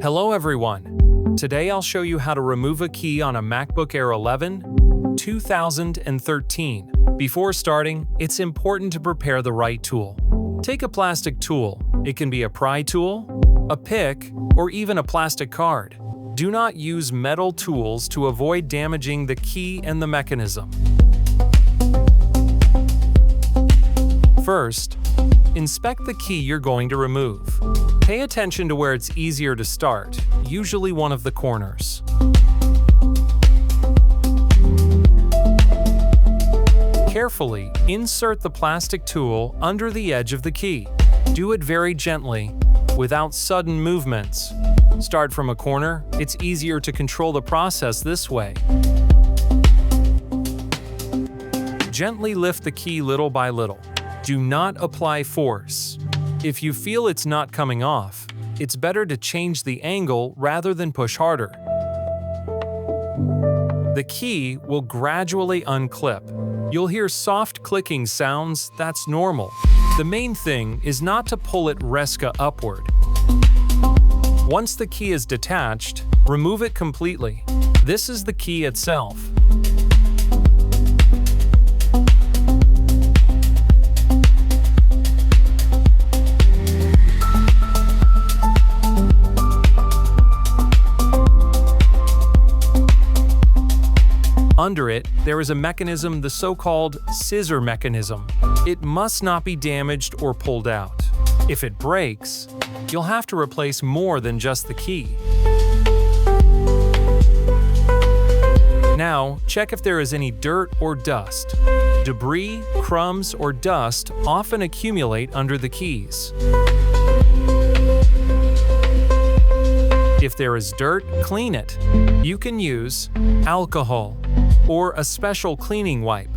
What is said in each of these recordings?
Hello everyone! Today I'll show you how to remove a key on a MacBook Air 11, 2013. Before starting, it's important to prepare the right tool. Take a plastic tool. It can be a pry tool, a pick, or even a plastic card. Do not use metal tools to avoid damaging the key and the mechanism. First, inspect the key you're going to remove. Pay attention to where it's easier to start, usually one of the corners. Carefully insert the plastic tool under the edge of the key. Do it very gently, without sudden movements. Start from a corner. It's easier to control the process this way. Gently lift the key little by little. Do not apply force. If you feel it's not coming off, it's better to change the angle rather than push harder. The key will gradually unclip. You'll hear soft clicking sounds. That's normal. The main thing is not to pull it resca upward. Once the key is detached, remove it completely. This is the key itself. Under it, there is a mechanism, the so-called scissor mechanism. It must not be damaged or pulled out. If it breaks, you'll have to replace more than just the key. Now, check if there is any dirt or dust. Debris, crumbs, or dust often accumulate under the keys. If there is dirt, clean it. You can use alcohol or a special cleaning wipe.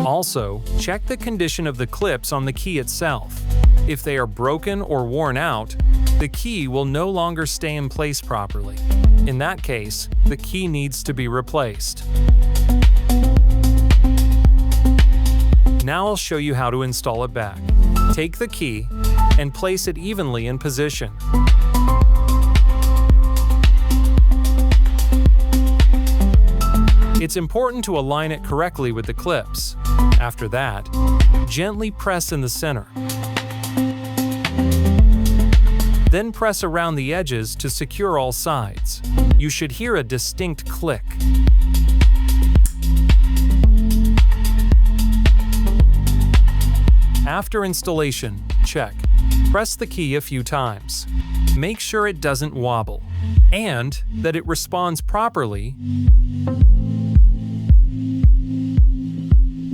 Also, check the condition of the clips on the key itself. If they are broken or worn out, the key will no longer stay in place properly. In that case, the key needs to be replaced. Now I'll show you how to install it back. Take the key and place it evenly in position. It's important to align it correctly with the clips. After that, gently press in the center. Then press around the edges to secure all sides. You should hear a distinct click. After installation, check. Press the key a few times. Make sure it doesn't wobble and that it responds properly.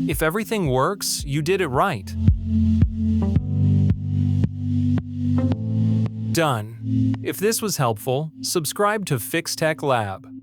If everything works, you did it right. Done. If this was helpful, subscribe to Fix Tech Lab.